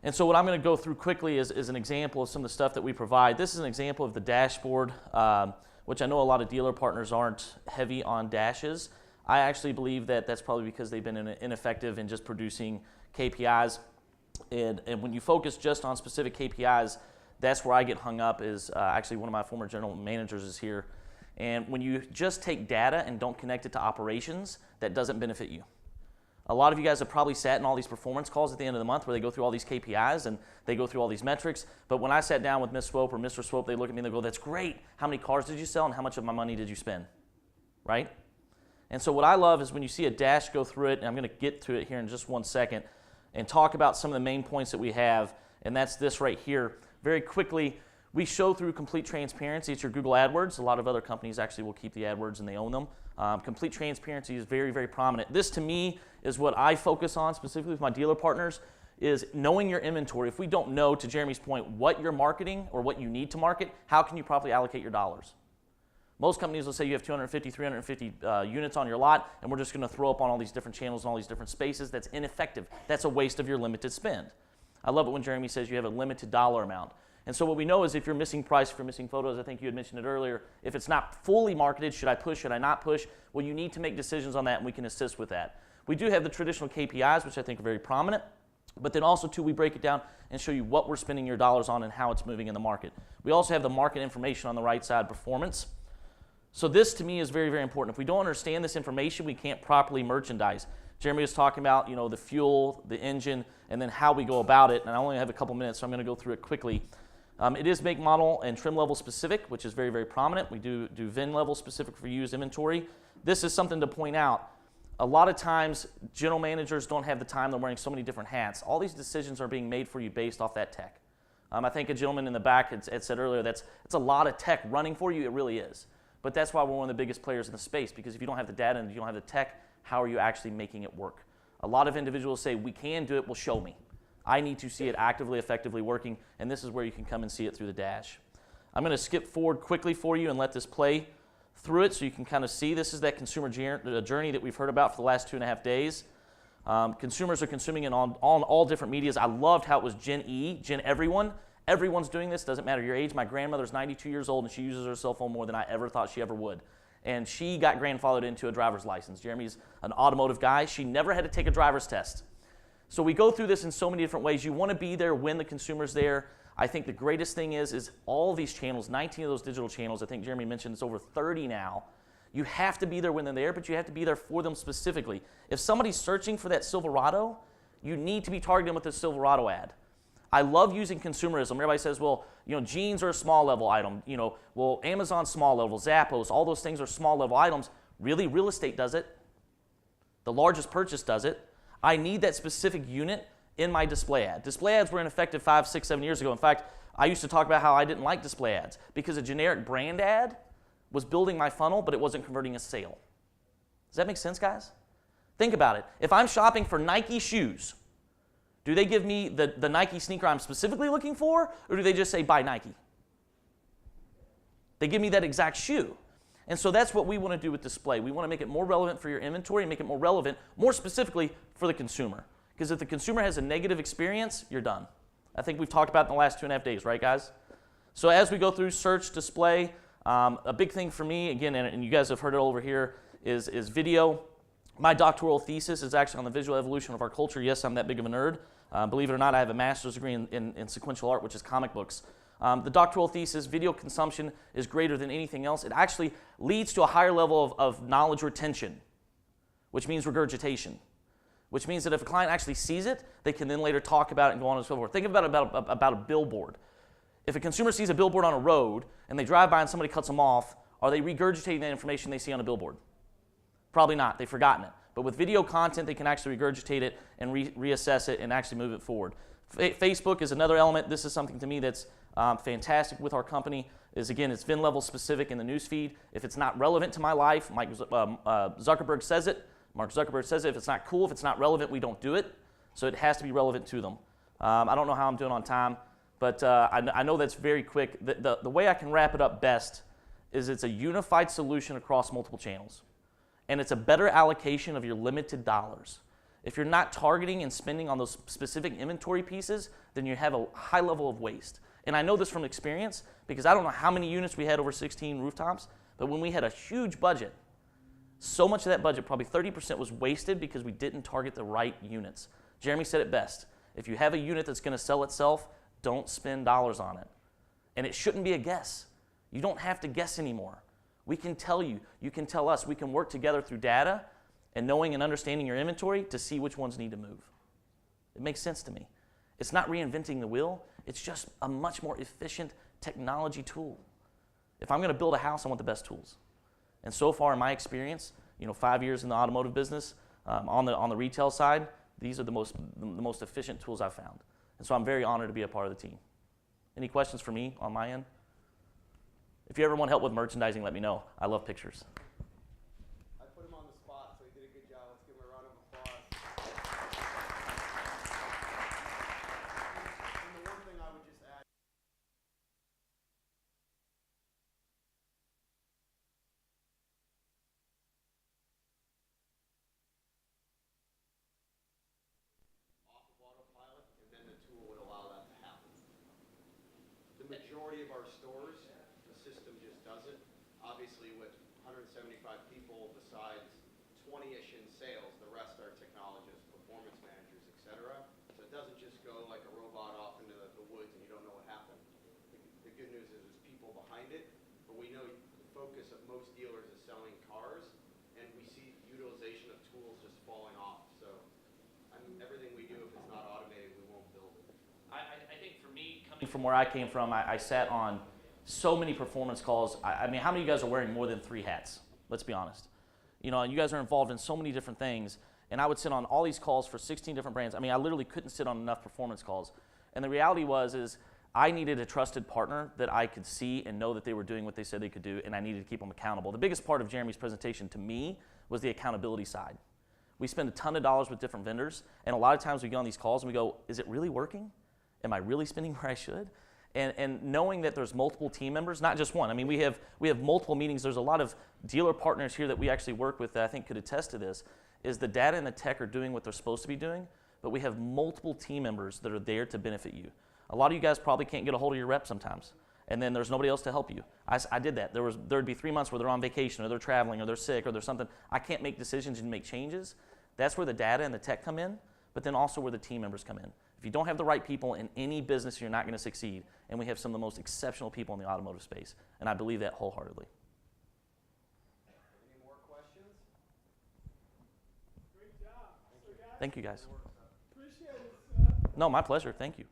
And so what I'm going to go through quickly is an example of some of the stuff that we provide. This is an example of the dashboard, which I know a lot of dealer partners aren't heavy on dashes. I actually believe that that's probably because they've been ineffective in just producing KPIs. And when you focus just on specific KPIs, that's where I get hung up. Is actually one of my former general managers is here. And when you just take data and don't connect it to operations, that doesn't benefit you. A lot of you guys have probably sat in all these performance calls at the end of the month where they go through all these KPIs and they go through all these metrics. But when I sat down with Ms. Swope or Mr. Swope, they look at me and they go, that's great. How many cars did you sell and how much of my money did you spend? Right? And so what I love is when you see a dash go through it, and I'm going to get to it here in just one second, and talk about some of the main points that we have, and that's this right here. Very quickly, we show through complete transparency. It's your Google AdWords. A lot of other companies actually will keep the AdWords and they own them. Complete transparency is very, very prominent. This to me is what I focus on specifically with my dealer partners, is knowing your inventory. If we don't know, to Jeremy's point, what you're marketing or what you need to market, how can you properly allocate your dollars? Most companies will say you have 250, 350 units on your lot, and we're just going to throw up on all these different channels and all these different spaces. That's ineffective. That's a waste of your limited spend. I love it when Jeremy says you have a limited dollar amount. And so what we know is if you're missing price, if you're missing photos, I think you had mentioned it earlier, if it's not fully marketed, should I push, should I not push? Well, you need to make decisions on that, and we can assist with that. We do have the traditional KPIs, which I think are very prominent, but then also, too, we break it down and show you what we're spending your dollars on and how it's moving in the market. We also have the market information on the right side, performance. So this, to me, is very, very important. If we don't understand this information, we can't properly merchandise. Jeremy was talking about, you know, the fuel, the engine, and then how we go about it. And I only have a couple minutes, so I'm going to go through it quickly. It is make, model, and trim level specific, which is very, very prominent. We do VIN level specific for used inventory. This is something to point out. A lot of times, general managers don't have the time. They're wearing so many different hats. All these decisions are being made for you based off that tech. I think a gentleman in the back had said earlier it's a lot of tech running for you. It really is. But that's why we're one of the biggest players in the space, because if you don't have the data and you don't have the tech, how are you actually making it work? A lot of individuals say, we can do it, well, show me. I need to see it actively, effectively working, and this is where you can come and see it through the dash. I'm going to skip forward quickly for you and let this play through it so you can kind of see. This is that consumer journey that we've heard about for the last 2.5 days. Consumers are consuming it on all different medias. I loved how it was Gen E, Gen everyone. Everyone's doing this, doesn't matter your age. My grandmother's 92 years old and she uses her cell phone more than I ever thought she ever would. And she got grandfathered into a driver's license. Jeremy's an automotive guy. She never had to take a driver's test. So we go through this in so many different ways. You want to be there when the consumer's there. I think the greatest thing is all these channels, 19 of those digital channels, I think Jeremy mentioned it's over 30 now. You have to be there when they're there, but you have to be there for them specifically. If somebody's searching for that Silverado, you need to be targeting with the Silverado ad. I love using consumerism. Everybody says, well, you know, jeans are a small level item. You know, well, Amazon's small level, Zappos, all those things are small level items. Really, real estate does it. The largest purchase does it. I need that specific unit in my display ad. Display ads were ineffective 5, 6, 7 years ago. In fact, I used to talk about how I didn't like display ads because a generic brand ad was building my funnel, but it wasn't converting a sale. Does that make sense, guys? Think about it. If I'm shopping for Nike shoes, do they give me the Nike sneaker I'm specifically looking for, or do they just say, buy Nike? They give me that exact shoe. And so that's what we want to do with display. We want to make it more relevant for your inventory and make it more relevant, more specifically, for the consumer. Because if the consumer has a negative experience, you're done. I think we've talked about it in the last 2.5 days, right, guys? So as we go through search, display, a big thing for me, again, and you guys have heard it over here, is video. My doctoral thesis is actually on the visual evolution of our culture. Yes, I'm that big of a nerd. Believe it or not, I have a master's degree in sequential art, which is comic books. The doctoral thesis, video consumption is greater than anything else. It actually leads to a higher level of knowledge retention, which means regurgitation, which means that if a client actually sees it, they can then later talk about it and go on and so forth. Think about a billboard. If a consumer sees a billboard on a road and they drive by and somebody cuts them off, are they regurgitating that information they see on a billboard? Probably not. They've forgotten it. But with video content, they can actually regurgitate it and reassess it and actually move it forward. Facebook is another element. This is something to me that's fantastic with our company. Is again, it's VIN level specific in the newsfeed. If it's not relevant to my life, Mark Zuckerberg says it. Mark Zuckerberg says it. If it's not cool, if it's not relevant, we don't do it. So it has to be relevant to them. I don't know how I'm doing on time, but I know that's very quick. The way I can wrap it up best is it's a unified solution across multiple channels. And it's a better allocation of your limited dollars. If you're not targeting and spending on those specific inventory pieces, then you have a high level of waste. And I know this from experience because I don't know how many units we had over 16 rooftops, but when we had a huge budget, so much of that budget, probably 30%, was wasted because we didn't target the right units. Jeremy said it best. If you have a unit that's going to sell itself, don't spend dollars on it. And it shouldn't be a guess. You don't have to guess anymore. We can tell you, you can tell us, we can work together through data and knowing and understanding your inventory to see which ones need to move. It makes sense to me. It's not reinventing the wheel, it's just a much more efficient technology tool. If I'm going to build a house, I want the best tools. And so far in my experience, 5 years in the automotive business, on the retail side, these are the most efficient tools I've found. And so I'm very honored to be a part of the team. Any questions for me on my end? If you ever want help with merchandising, let me know. I love pictures. I put him on the spot, so he did a good job. Let's give him a round of applause. And the one thing I would just add, off of autopilot, and then the tool would allow that to happen. The majority of our stores, the system just does it. Obviously, with 175 people, besides 20-ish in sales, the rest are technologists, performance managers, etc. So it doesn't just go like a robot off into the woods and you don't know what happened. The good news is there's people behind it, but we know the focus of most dealers is selling cars, and we see utilization of tools just falling off. So everything we do, if it's not automated, we won't build it. I think for me, coming from where I came from, I sat on so many performance calls. I mean, how many of you guys are wearing more than 3 hats? Let's be honest. And you guys are involved in so many different things, and I would sit on all these calls for 16 different brands. I mean, I literally couldn't sit on enough performance calls. And the reality is I needed a trusted partner that I could see and know that they were doing what they said they could do, and I needed to keep them accountable. The biggest part of Jeremy's presentation to me was the accountability side. We spend a ton of dollars with different vendors, and a lot of times we get on these calls and we go, is it really working? Am I really spending where I should? And knowing that there's multiple team members, not just one. I mean, we have multiple meetings. There's a lot of dealer partners here that we actually work with that I think could attest to this, is the data and the tech are doing what they're supposed to be doing, but we have multiple team members that are there to benefit you. A lot of you guys probably can't get a hold of your rep sometimes, and then there's nobody else to help you. I did that. There'd be 3 months where they're on vacation, or they're traveling, or they're sick, or there's something. I can't make decisions and make changes. That's where the data and the tech come in, but then also where the team members come in. If you don't have the right people in any business, you're not going to succeed. And we have some of the most exceptional people in the automotive space. And I believe that wholeheartedly. Any more questions? Great job. Thank you, guys. Appreciate it, sir. No, my pleasure. Thank you.